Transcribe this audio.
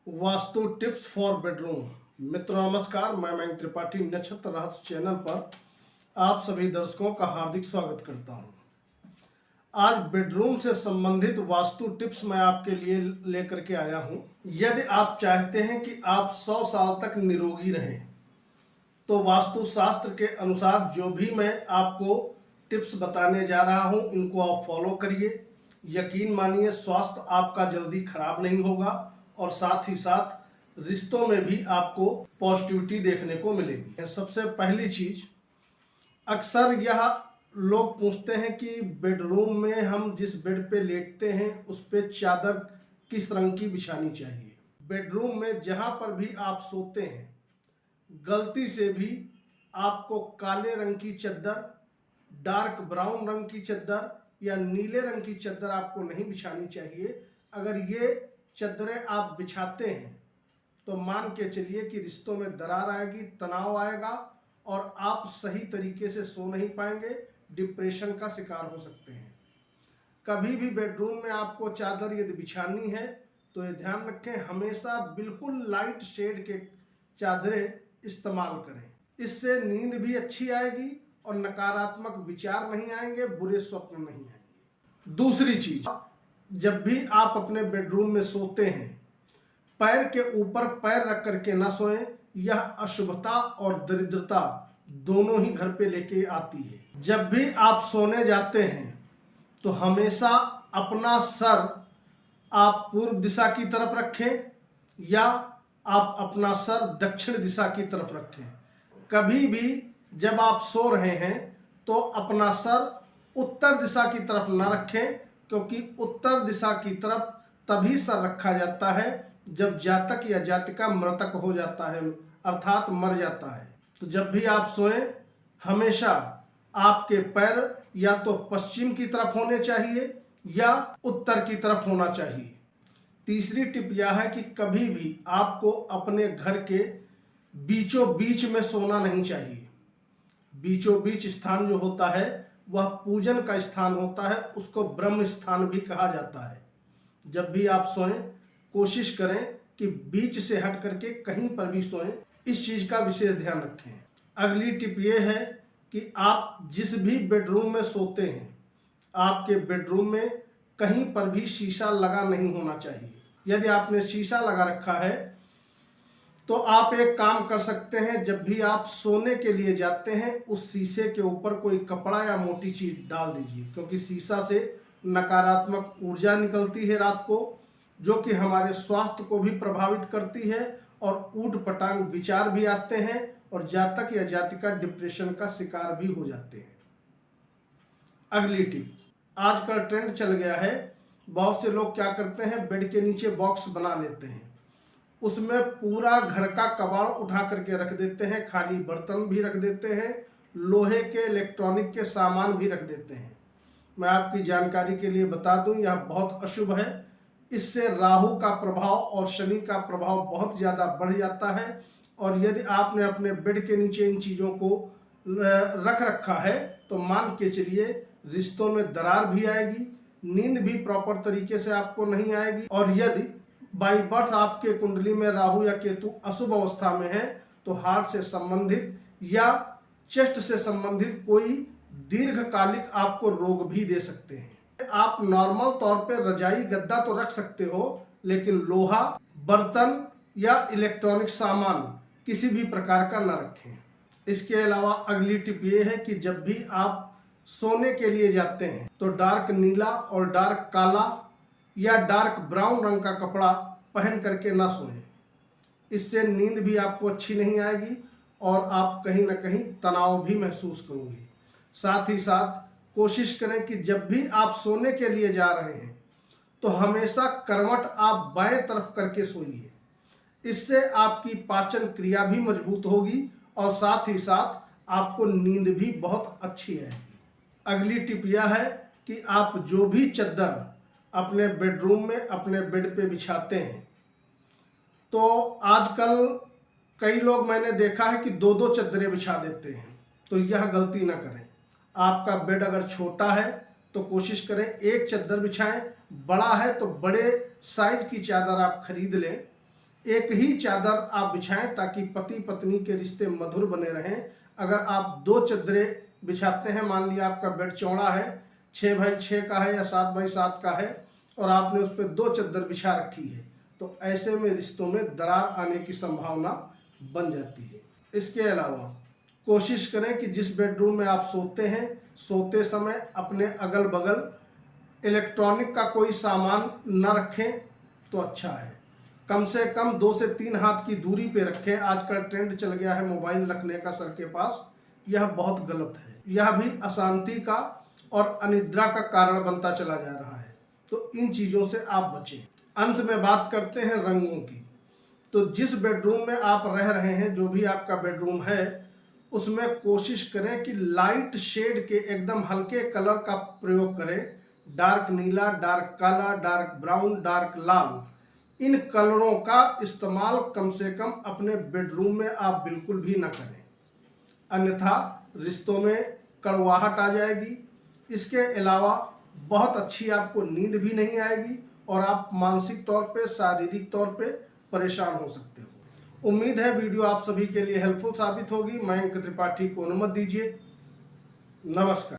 Vastu tips for bedroom. मित्रों नमस्कार, मैं मयंक त्रिपाठी नक्षत्र रहस्य चैनल पर आप सभी दर्शकों का हार्दिक स्वागत करता हूं। आज बेडरूम से संबंधित वास्तु टिप्स मैं आपके लिए लेकर के आया हूं। यदि आप चाहते हैं कि आप 100 साल तक निरोगी रहें तो वास्तु शास्त्र के अनुसार जो भी मैं आपको टिप्स बताने जा रहा हूं इनको आप फॉलो करिए। यकीन मानिए स्वास्थ्य आपका जल्दी खराब नहीं होगा और साथ ही साथ रिश्तों में भी आपको पॉजिटिविटी देखने को मिलेगी। सबसे पहली चीज, अक्सर यह लोग पूछते हैं कि बेडरूम में हम जिस बेड पे लेटते हैं उस पे चादर किस रंग की बिछानी चाहिए। बेडरूम में जहां पर भी आप सोते हैं गलती से भी आपको काले रंग की चद्दर, डार्क ब्राउन रंग की चद्दर या नीले रंग की चद्दर आपको नहीं बिछानी चाहिए। अगर ये चद्दरें आप बिछाते हैं तो मान के चलिए कि रिश्तों में दरार आएगी, तनाव आएगा और आप सही तरीके से सो नहीं पाएंगे, डिप्रेशन का शिकार हो सकते हैं। कभी भी बेडरूम में आपको चादर यदि बिछानी है तो ये ध्यान रखें हमेशा बिल्कुल लाइट शेड के चादरें इस्तेमाल करें। इससे नींद भी अच्छी आएगी और नकारात्मक विचार नहीं आएंगे, बुरे स्वप्न नहीं आएंगे। दूसरी चीज, जब भी आप अपने बेडरूम में सोते हैं पैर के ऊपर पैर रख करके ना सोएं। यह अशुभता और दरिद्रता दोनों ही घर पे लेके आती है। जब भी आप सोने जाते हैं तो हमेशा अपना सर आप पूर्व दिशा की तरफ रखें या आप अपना सर दक्षिण दिशा की तरफ रखें। कभी भी जब आप सो रहे हैं तो अपना सर उत्तर दिशा की तरफ ना रखें, क्योंकि उत्तर दिशा की तरफ तभी सर रखा जाता है जब जातक या जातिका मृतक हो जाता है, अर्थात मर जाता है। तो जब भी आप सोएं हमेशा आपके पैर या तो पश्चिम की तरफ होने चाहिए या उत्तर की तरफ होना चाहिए। तीसरी टिप यह है कि कभी भी आपको अपने घर के बीचों बीच में सोना नहीं चाहिए। बीचों बीच स्थान जो होता है वह पूजन का स्थान होता है, उसको ब्रह्म स्थान भी कहा जाता है। जब भी आप सोएं कोशिश करें कि बीच से हट करके कहीं पर भी सोएं, इस चीज का विशेष ध्यान रखें। अगली टिप ये है कि आप जिस भी बेडरूम में सोते हैं आपके बेडरूम में कहीं पर भी शीशा लगा नहीं होना चाहिए। यदि आपने शीशा लगा रखा है तो आप एक काम कर सकते हैं, जब भी आप सोने के लिए जाते हैं उस शीशे के ऊपर कोई कपड़ा या मोटी चीज डाल दीजिए, क्योंकि शीशा से नकारात्मक ऊर्जा निकलती है रात को, जो कि हमारे स्वास्थ्य को भी प्रभावित करती है और ऊट पटांग विचार भी आते हैं और जातक या जातिका डिप्रेशन का शिकार भी हो जाते हैं। अगली टिप, आजकल ट्रेंड चल गया है, बहुत से लोग क्या करते हैं बेड के नीचे बॉक्स बना लेते हैं, उसमें पूरा घर का कबाड़ उठा करके रख देते हैं, खाली बर्तन भी रख देते हैं, लोहे के इलेक्ट्रॉनिक के सामान भी रख देते हैं। मैं आपकी जानकारी के लिए बता दूं यह बहुत अशुभ है। इससे राहु का प्रभाव और शनि का प्रभाव बहुत ज़्यादा बढ़ जाता है और यदि आपने अपने बेड के नीचे इन चीज़ों को रख रखा है तो मान के चलिए रिश्तों में दरार भी आएगी, नींद भी प्रॉपर तरीके से आपको नहीं आएगी और यदि बाई बर्थ आपके कुंडली में राहु या केतु अशुभ अवस्था में है तो हार्ट से संबंधित या चेस्ट से संबंधित कोई दीर्घकालिक आपको रोग भी दे सकते हैं। आप नॉर्मल तौर पे रजाई गद्दा तो रख सकते हो, लेकिन लोहा, बर्तन या इलेक्ट्रॉनिक सामान किसी भी प्रकार का न रखें। इसके अलावा अगली टिप ये है कि जब भी आप सोने के लिए जाते हैं तो डार्क नीला और डार्क काला या डार्क ब्राउन रंग का कपड़ा पहन करके ना सोएं। इससे नींद भी आपको अच्छी नहीं आएगी और आप कहीं ना कहीं तनाव भी महसूस करोगे। साथ ही साथ कोशिश करें कि जब भी आप सोने के लिए जा रहे हैं तो हमेशा करवट आप बाएं तरफ करके सोइए। इससे आपकी पाचन क्रिया भी मजबूत होगी और साथ ही साथ आपको नींद भी बहुत अच्छी आएगी। अगली टिप यह है कि आप जो भी चद्दर अपने बेडरूम में अपने बेड पे बिछाते हैं, तो आजकल कई लोग मैंने देखा है कि दो दो चद्दरें बिछा देते हैं, तो यह गलती ना करें। आपका बेड अगर छोटा है तो कोशिश करें एक चद्दर बिछाएं, बड़ा है तो बड़े साइज की चादर आप खरीद लें। एक ही चादर आप बिछाएं ताकि पति पत्नी के रिश्ते मधुर बने रहें। अगर आप 2 चद्दरें बिछाते हैं, मान लिया आपका बेड चौड़ा है, 6x6 का है या 7x7 का है, और आपने उस पर 2 चद्दर बिछा रखी है, तो ऐसे में रिश्तों में दरार आने की संभावना बन जाती है। इसके अलावा कोशिश करें कि जिस बेडरूम में आप सोते हैं, सोते समय अपने अगल बगल इलेक्ट्रॉनिक का कोई सामान न रखें तो अच्छा है। कम से कम 2 से 3 हाथ की दूरी पे रखें। आजकल ट्रेंड चल गया है मोबाइल रखने का सर के पास, यह बहुत गलत है। यह भी अशांति का और अनिद्रा का कारण बनता चला जा रहा है, तो इन चीज़ों से आप बचें। अंत में बात करते हैं रंगों की। तो जिस बेडरूम में आप रह रहे हैं, जो भी आपका बेडरूम है, उसमें कोशिश करें कि लाइट शेड के एकदम हल्के कलर का प्रयोग करें। डार्क नीला, डार्क काला, डार्क ब्राउन, डार्क लाल, इन कलरों का इस्तेमाल कम से कम अपने बेडरूम में आप बिल्कुल भी ना करें, अन्यथा रिश्तों में कड़वाहट आ जाएगी। इसके अलावा बहुत अच्छी आपको नींद भी नहीं आएगी और आप मानसिक तौर पे, शारीरिक तौर पे परेशान हो सकते हो। उम्मीद है वीडियो आप सभी के लिए हेल्पफुल साबित होगी। मयंक त्रिपाठी को अनुमति दीजिए। नमस्कार।